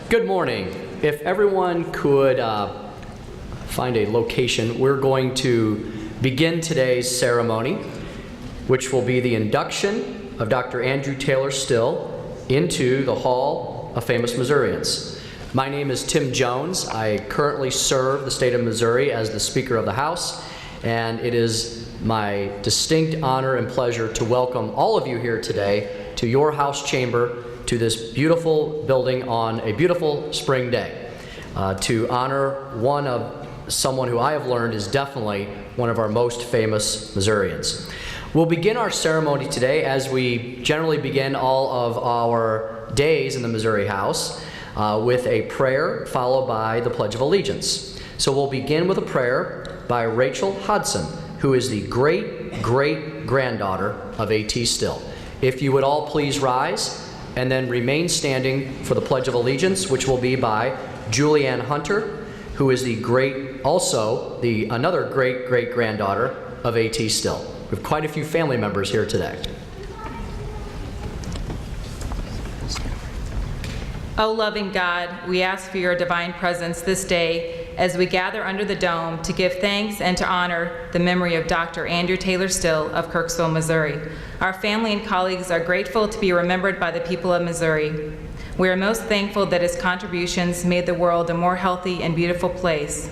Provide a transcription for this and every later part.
Good morning. If everyone could find a location, we're going to begin today's ceremony, which will be the induction of Dr. Andrew Taylor Still into the Hall of Famous Missourians. My name is Tim Jones. I currently serve the state of Missouri as the Speaker of the House, and it is my distinct honor and pleasure to welcome all of you here today to your House chamber, to this beautiful building on a beautiful spring day, to honor someone who I have learned is definitely one of our most famous Missourians. We'll begin our ceremony today, as we generally begin all of our days in the Missouri House, with a prayer followed by the Pledge of Allegiance. So we'll begin with a prayer by Rachel Hodson, who is the great-great-granddaughter of A.T. Still. If you would all please rise and then remain standing for the Pledge of Allegiance, which will be by Julianne Hunter, who is another great-great-granddaughter of A.T. Still. We have quite a few family members here today. O loving God, we ask for your divine presence this day as we gather under the dome to give thanks and to honor the memory of Dr. Andrew Taylor Still of Kirksville, Missouri. Our family and colleagues are grateful to be remembered by the people of Missouri. We are most thankful that his contributions made the world a more healthy and beautiful place.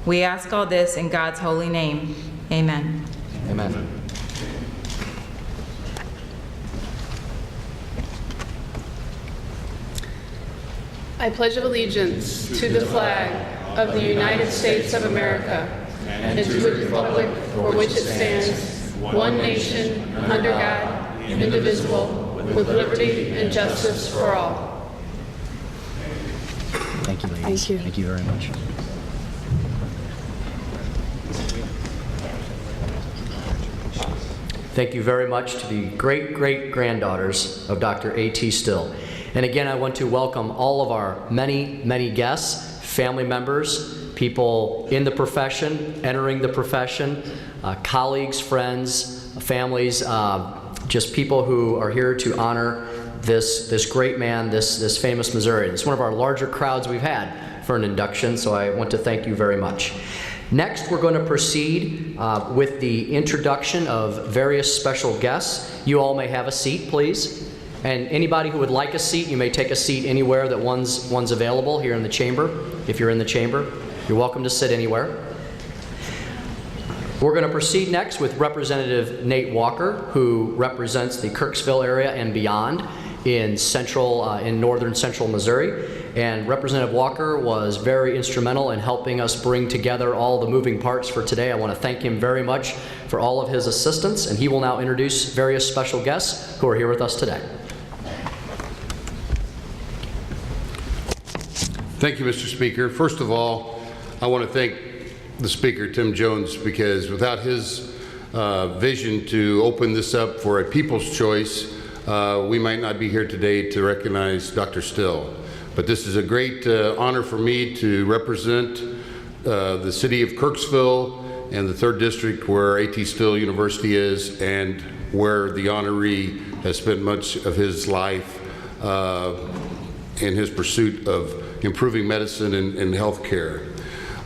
We ask all this in God's holy name. Amen. Amen. I pledge allegiance to the flag of the United States of America and to the republic for which it stands, one nation, under God, indivisible, with liberty and justice for all. Thank you, ladies. Thank you. Thank you very much. Thank you very much to the great-great-granddaughters of Dr. A.T. Still. And again, I want to welcome all of our many, many guests, family members, people in the profession, entering the profession, colleagues, friends, families, just people who are here to honor this great man, this famous Missourian. It's one of our larger crowds we've had for an induction, so I want to thank you very much. Next, we're going to proceed with the introduction of various special guests. You all may have a seat, please. And anybody who would like a seat, you may take a seat anywhere that one's available here in the chamber. If you're in the chamber, you're welcome to sit anywhere. We're going to proceed next with Representative Nate Walker, who represents the Kirksville area and beyond in northern central Missouri. And Representative Walker was very instrumental in helping us bring together all the moving parts for today. I want to thank him very much for all of his assistance, and he will now introduce various special guests who are here with us today. Thank you, Mr. Speaker. First of all, I want to thank the Speaker, Tim Jones, because without his vision to open this up for a people's choice, we might not be here today to recognize Dr. Still. But this is a great honor for me to represent the city of Kirksville and the 3rd District, where A.T. Still University is, and where the honoree has spent much of his life in his pursuit of improving medicine and health care.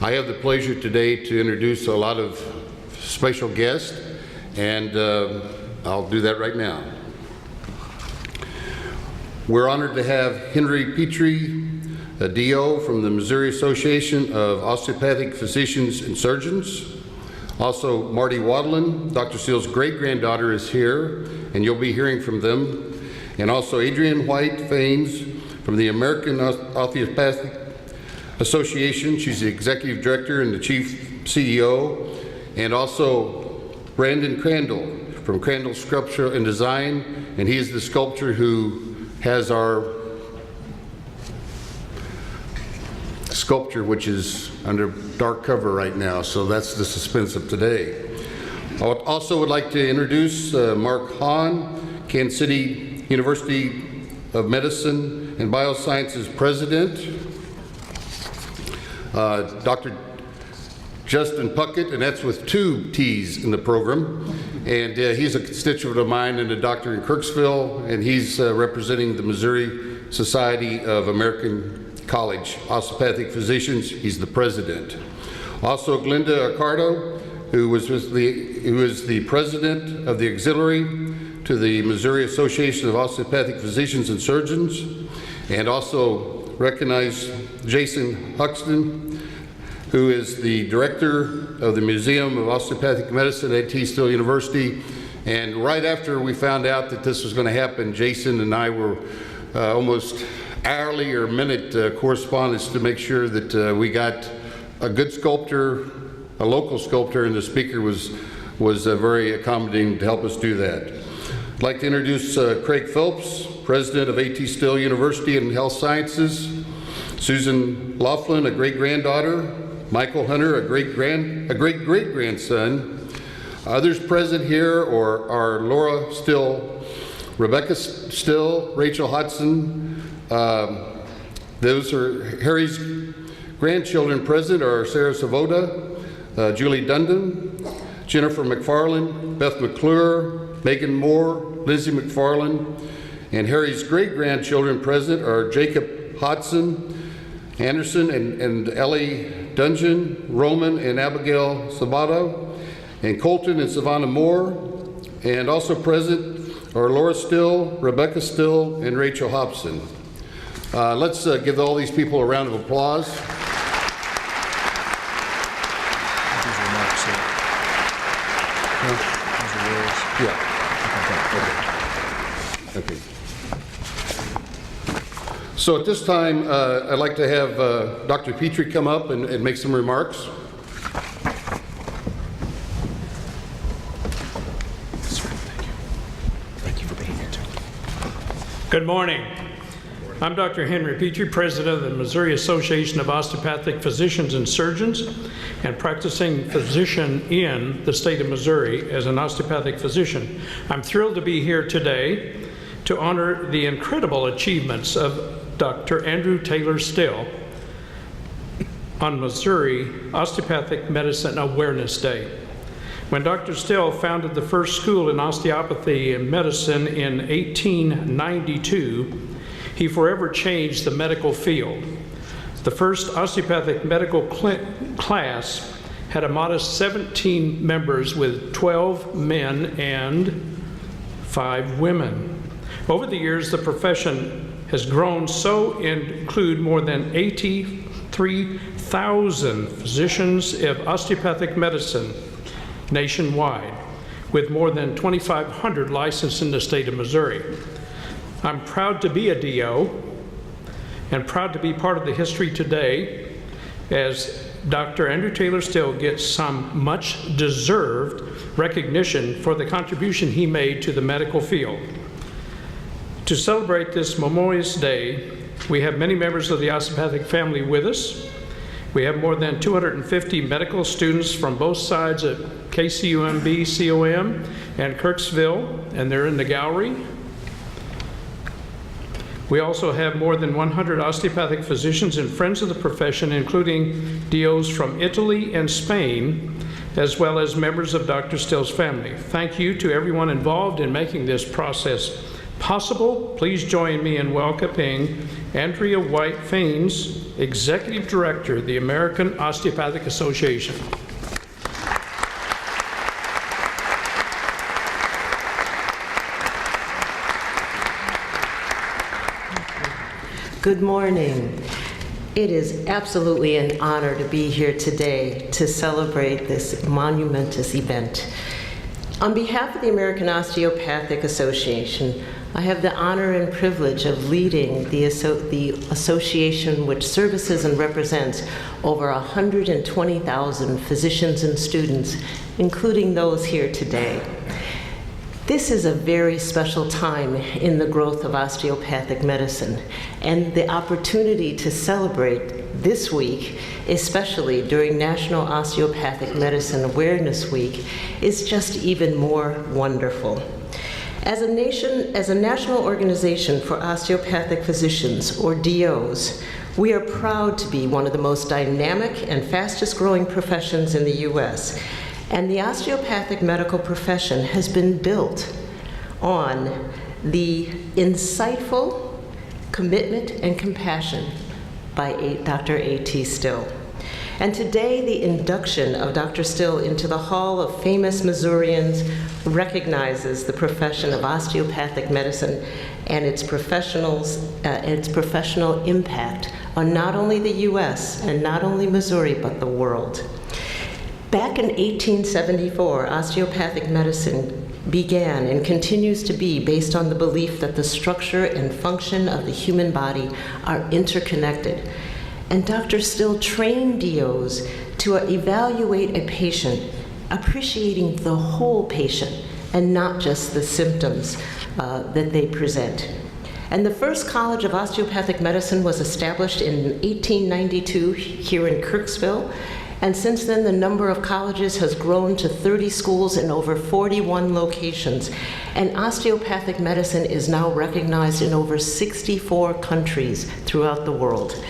I have the pleasure today to introduce a lot of special guests, and I'll do that right now. We're honored to have Henry Petrie, a DO from the Missouri Association of Osteopathic Physicians and Surgeons. Also, Marty Wadlin, Dr. Still's great-granddaughter, is here, and you'll be hearing from them. And also Adrienne White Faines from the American Osteopathic Association. She's the Executive Director and the Chief CEO. And also Brandon Crandall from Crandall Sculpture and Design, and he is the sculptor who has our sculpture, which is under dark cover right now, so that's the suspense of today. I also would like to introduce Mark Hahn, Kansas City University of Medicine and Biosciences President, Dr. Justin Puckett, and that's with 2 T's in the program. And he's a constituent of mine and a doctor in Kirksville, and he's representing the Missouri Society of American College Osteopathic Physicians. He's the president. Also, Glenda Accardo, who is the president of the auxiliary to the Missouri Association of Osteopathic Physicians and Surgeons, and also recognize Jason Huxton, who is the director of the Museum of Osteopathic Medicine at T. Still University. And right after we found out that this was going to happen, Jason and I were almost hourly or minute correspondence to make sure that we got a good sculptor, a local sculptor, and the speaker was very accommodating to help us do that. I'd like to introduce Craig Phelps, president of A.T. Still University in Health Sciences, Susan Laughlin, a great-granddaughter, Michael Hunter, a great-great-grandson. Others present here are Laura Still, Rebecca Still, Rachel Hodson. Those are Harry's grandchildren present are Sarah Savoda, Julie Dundon, Jennifer McFarland, Beth McClure, Megan Moore, Lizzie McFarland, and Harry's great-grandchildren present are Jacob Hodson, Anderson and Ellie Dungeon, Roman and Abigail Sabato, and Colton and Savannah Moore. And also present are Laura Still, Rebecca Still, and Rachel Hobson. Let's give all these people a round of applause. Yeah. Okay. So at this time, I'd like to have Dr. Petrie come up and make some remarks. Thank you for being here, too. Good morning. I'm Dr. Henry Petrie, president of the Missouri Association of Osteopathic Physicians and Surgeons, and practicing physician in the state of Missouri as an osteopathic physician. I'm thrilled to be here today to honor the incredible achievements of Dr. Andrew Taylor Still on Missouri Osteopathic Medicine Awareness Day. When Dr. Still founded the first school in osteopathy and medicine in 1892, he forever changed the medical field. The first osteopathic medical class had a modest 17 members with 12 men and 5 women. Over the years, the profession has grown so include more than 83,000 physicians of osteopathic medicine nationwide, with more than 2,500 licensed in the state of Missouri. I'm proud to be a DO and proud to be part of the history today as Dr. Andrew Taylor Still gets some much deserved recognition for the contribution he made to the medical field. To celebrate this Memorial Day, we have many members of the osteopathic family with us. We have more than 250 medical students from both sides of KCUMB, COM, and Kirksville, and they're in the gallery. We also have more than 100 osteopathic physicians and friends of the profession, including DOs from Italy and Spain, as well as members of Dr. Still's family. Thank you to everyone involved in making this process possible. Please join me in welcoming Andrea White Faines, Executive Director of the American Osteopathic Association. Good morning. It is absolutely an honor to be here today to celebrate this monumentous event. On behalf of the American Osteopathic Association, I have the honor and privilege of leading the association, which services and represents over 120,000 physicians and students, including those here today. This is a very special time in the growth of osteopathic medicine, and the opportunity to celebrate this week, especially during National Osteopathic Medicine Awareness Week, is just even more wonderful. As a national organization for osteopathic physicians, or DOs, we are proud to be one of the most dynamic and fastest growing professions in the U.S., and the osteopathic medical profession has been built on the insightful commitment and compassion by Dr. A.T. Still. And today, the induction of Dr. Still into the Hall of Famous Missourians recognizes the profession of osteopathic medicine and its professional impact on not only the U.S. and not only Missouri, but the world. Back in 1874, osteopathic medicine began and continues to be based on the belief that the structure and function of the human body are interconnected. And Dr. Still trained DOs to evaluate a patient, appreciating the whole patient and not just the symptoms that they present. And the first College of Osteopathic Medicine was established in 1892 here in Kirksville. And since then, the number of colleges has grown to 30 schools in over 41 locations. And osteopathic medicine is now recognized in over 64 countries throughout the world.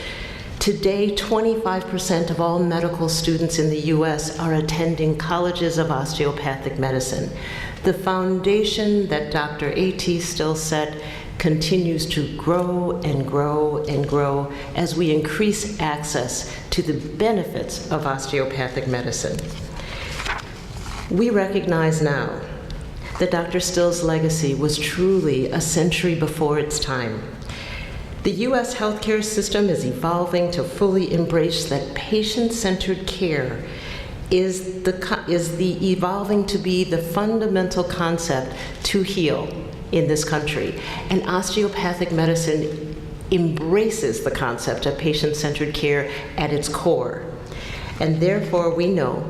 Today, 25% of all medical students in the U.S. are attending colleges of osteopathic medicine. The foundation that Dr. A.T. Still set continues to grow and grow and grow as we increase access to the benefits of osteopathic medicine. We recognize now that Dr. Still's legacy was truly a century before its time. The U.S. healthcare system is evolving to fully embrace that patient-centered care is evolving to be the fundamental concept to heal in this country. And osteopathic medicine embraces the concept of patient-centered care at its core. And therefore, we know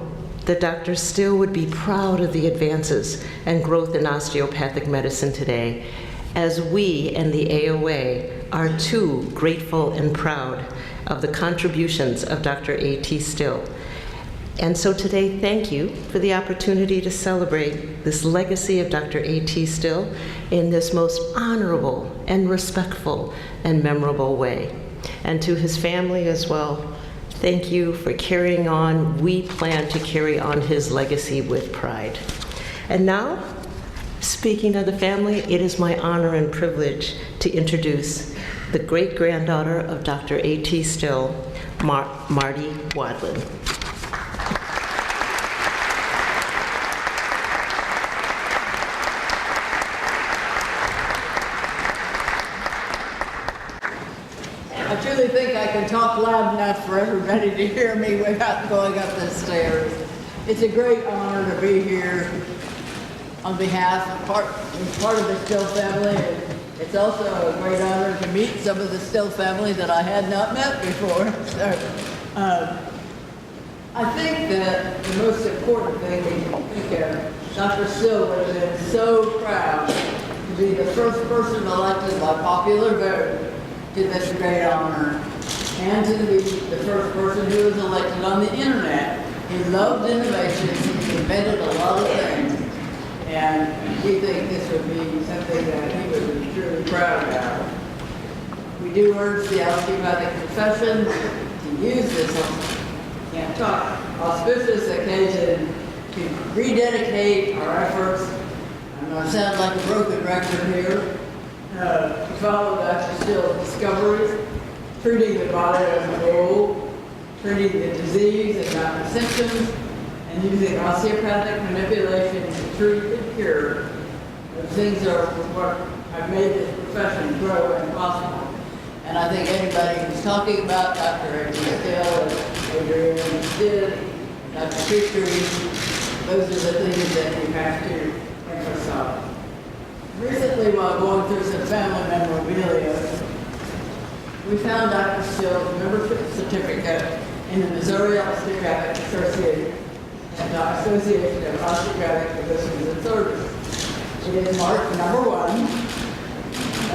that Dr. Still would be proud of the advances and growth in osteopathic medicine today, as we and the AOA are too grateful and proud of the contributions of Dr. A.T. Still. And so today, thank you for the opportunity to celebrate this legacy of Dr. A.T. Still in this most honorable and respectful and memorable way. And to his family as well, thank you for carrying on. We plan to carry on his legacy with pride. And now, speaking of the family, it is my honor and privilege to introduce the great-granddaughter of Dr. A.T. Still, Marty Wadlin. I truly think I can talk loud enough for everybody to hear me without going up the stairs. It's a great honor to be here on behalf of part of the Still family. It's also a great honor to meet some of the Still family that I had not met before. So, I think that the most important thing we can think of, Dr. Still would have been so proud to be the first person elected by popular vote to this great honor, and to be the first person who was elected on the internet. He loved innovations, he invented a lot of things, and we think this would be something that he would be truly proud of. We do urge the osteopathic profession to use this auspicious occasion to rededicate our efforts. I'm going to sound like a broken record here. To follow Dr. Still's discoveries, treating the body as a whole, treating the disease and not the symptoms, and using osteopathic manipulation to treat and cure. Those things are what have made this profession grow and possible. And I think anybody who's talking about Dr. A.T. Still, Adrian did, Dr. Petrie, those are the things that you have to emphasize. Recently, while going through some family memorabilia, we found Dr. Still's membership certificate in the Missouri Osteopathic Association and the Association of Osteopathic Physicians and Surgeons. It is marked number 1,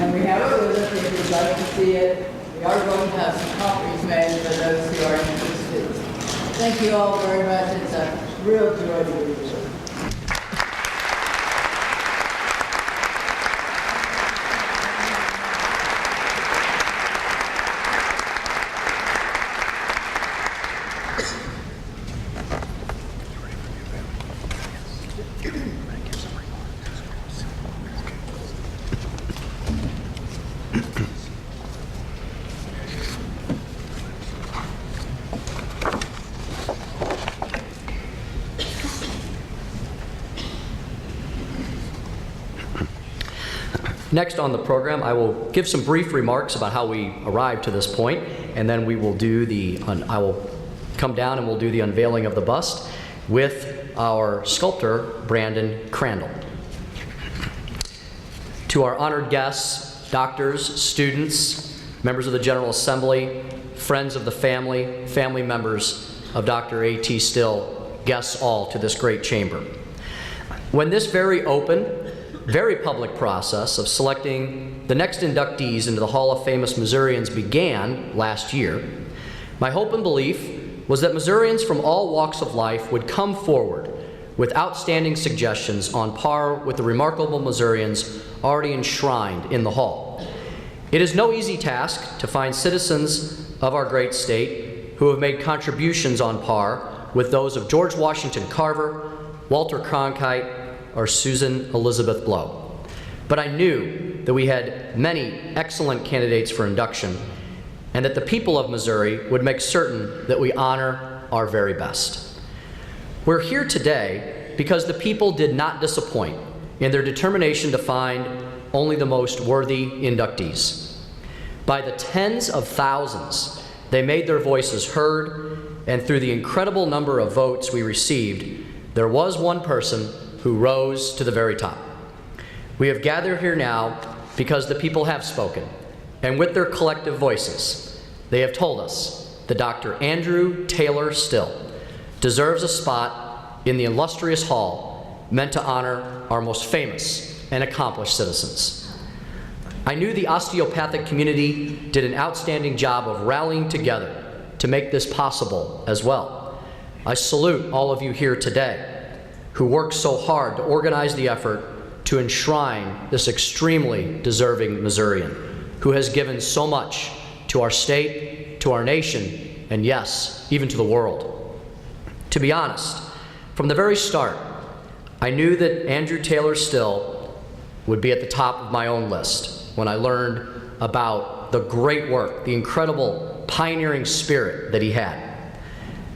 and we have it with us if you'd like to see it. We are going to have some copies made for those who are interested. Thank you all very much. It's a real joy to be here. Next on the program, I will give some brief remarks about how we arrived to this point, and then we will do I will come down and we'll do the unveiling of the bust with our sculptor, Brandon Crandall. To our honored guests, doctors, students, members of the General Assembly, friends of the family, family members of Dr. A.T. Still, guests all to this great chamber. When this very open, very public process of selecting the next inductees into the Hall of Famous Missourians began last year, my hope and belief was that Missourians from all walks of life would come forward with outstanding suggestions on par with the remarkable Missourians already enshrined in the Hall. It is no easy task to find citizens of our great state who have made contributions on par with those of George Washington Carver, Walter Cronkite, or Susan Elizabeth Blow. But I knew that we had many excellent candidates for induction and that the people of Missouri would make certain that we honor our very best. We're here today because the people did not disappoint in their determination to find only the most worthy inductees. By the tens of thousands, they made their voices heard, and through the incredible number of votes we received, there was one person who rose to the very top. We have gathered here now because the people have spoken, and with their collective voices, they have told us that Dr. Andrew Taylor Still deserves a spot in the illustrious hall meant to honor our most famous and accomplished citizens. I knew the osteopathic community did an outstanding job of rallying together to make this possible as well. I salute all of you here today who worked so hard to organize the effort to enshrine this extremely deserving Missourian who has given so much to our state, to our nation, and yes, even to the world. To be honest, from the very start, I knew that Andrew Taylor Still would be at the top of my own list when I learned about the great work, the incredible pioneering spirit that he had.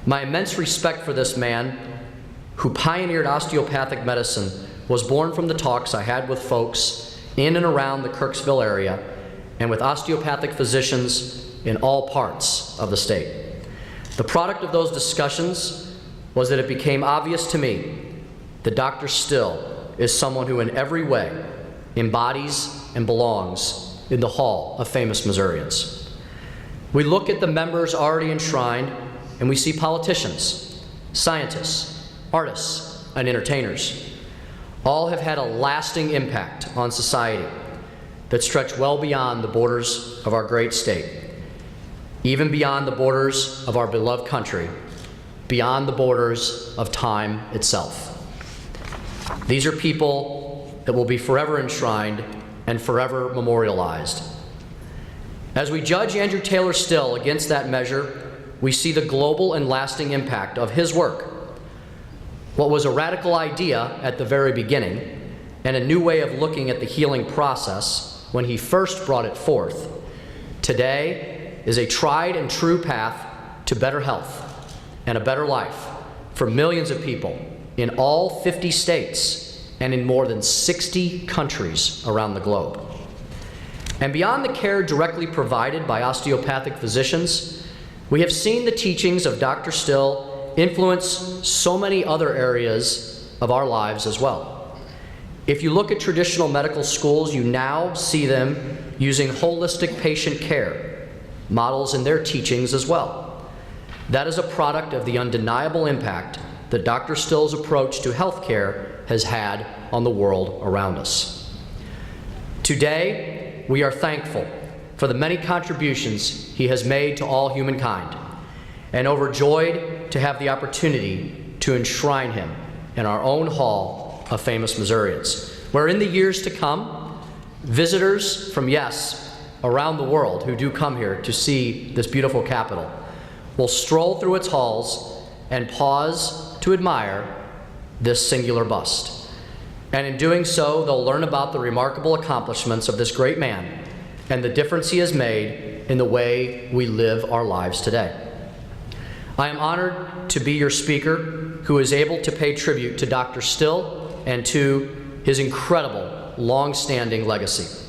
My immense respect for this man who pioneered osteopathic medicine was born from the talks I had with folks in and around the Kirksville area and with osteopathic physicians in all parts of the state. The product of those discussions was that it became obvious to me that Dr. Still is someone who in every way embodies and belongs in the Hall of Famous Missourians. We look at the members already enshrined and we see politicians, scientists, artists, and entertainers. All have had a lasting impact on society that stretch well beyond the borders of our great state, even beyond the borders of our beloved country, beyond the borders of time itself. These are people that will be forever enshrined and forever memorialized. As we judge Andrew Taylor Still against that measure, we see the global and lasting impact of his work. What was a radical idea at the very beginning and a new way of looking at the healing process when he first brought it forth, today is a tried and true path to better health and a better life for millions of people in all 50 states and in more than 60 countries around the globe. And beyond the care directly provided by osteopathic physicians, we have seen the teachings of Dr. Still influence so many other areas of our lives as well. If you look at traditional medical schools, you now see them using holistic patient care models in their teachings as well. That is a product of the undeniable impact that Dr. Still's approach to healthcare has had on the world around us. Today, we are thankful for the many contributions he has made to all humankind, and overjoyed to have the opportunity to enshrine him in our own Hall of Famous Missourians, where in the years to come, visitors from, yes, around the world who do come here to see this beautiful capital will stroll through its halls and pause to admire this singular bust. And in doing so, they'll learn about the remarkable accomplishments of this great man and the difference he has made in the way we live our lives today. I am honored to be your speaker who is able to pay tribute to Dr. Still and to his incredible, long-standing legacy.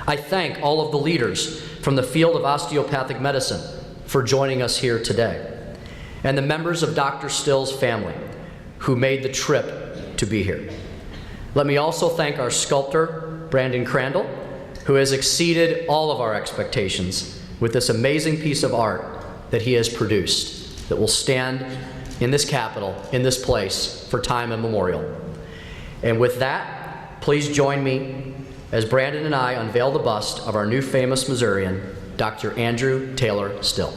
I thank all of the leaders from the field of osteopathic medicine for joining us here today, and the members of Dr. Still's family who made the trip to be here. Let me also thank our sculptor, Brandon Crandall, who has exceeded all of our expectations with this amazing piece of art that he has produced that will stand in this Capitol, in this place, for time immemorial. And with that, please join me as Brandon and I unveil the bust of our new famous Missourian, Dr. Andrew Taylor Still.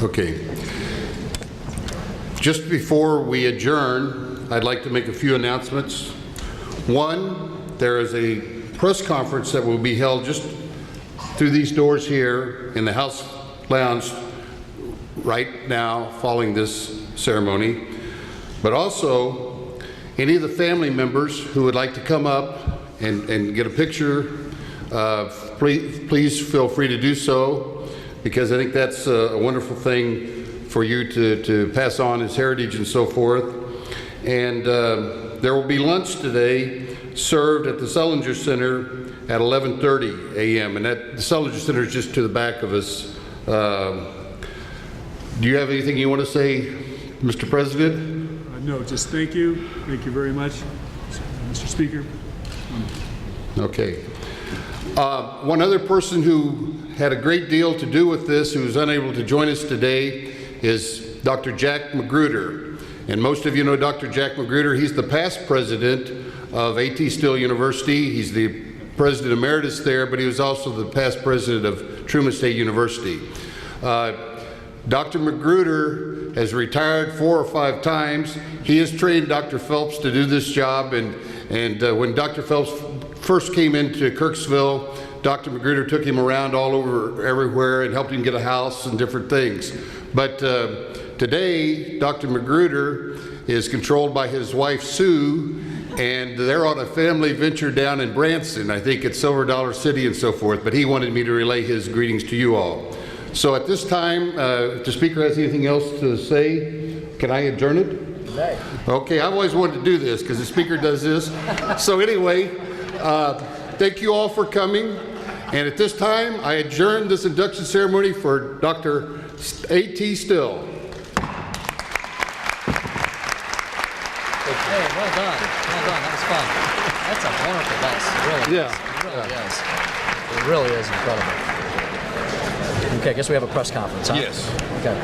Okay. Just before we adjourn, I'd like to make a few announcements. One, there is a press conference that will be held just through these doors here in the House Lounge right now following this ceremony. But also, any of the family members who would like to come up and get a picture, please feel free to do so, because I think that's a wonderful thing for you to pass on as heritage and so forth. And there will be lunch today served at the Sullinger Center at 11:30 a.m. And the Sullinger Center is just to the back of us. Do you have anything you want to say, Mr. President? No, just thank you. Thank you very much, Mr. Speaker. Okay. One other person who had a great deal to do with this, who is unable to join us today, is Dr. Jack Magruder. And most of you know Dr. Jack Magruder. He's the past president of A.T. Still University. He's the president emeritus there, but he was also the past president of Truman State University. Dr. Magruder has retired 4 or 5 times. He has trained Dr. Phelps to do this job, and when Dr. Phelps first came into Kirksville, Dr. Magruder took him around all over everywhere and helped him get a house and different things. But today, Dr. Magruder is controlled by his wife, Sue, and they're on a family venture down in Branson, I think at Silver Dollar City and so forth, but he wanted me to relay his greetings to you all. So at this time, if the Speaker has anything else to say, can I adjourn it? Okay, I've always wanted to do this because the Speaker does this. So anyway, thank you all for coming. And at this time, I adjourn this induction ceremony for Dr. A.T. Still. Hey, well done. Well done. That was fun. That's a wonderful bus. It really is. It really is. It really is incredible. Okay, I guess we have a press conference, huh? Yes. Okay.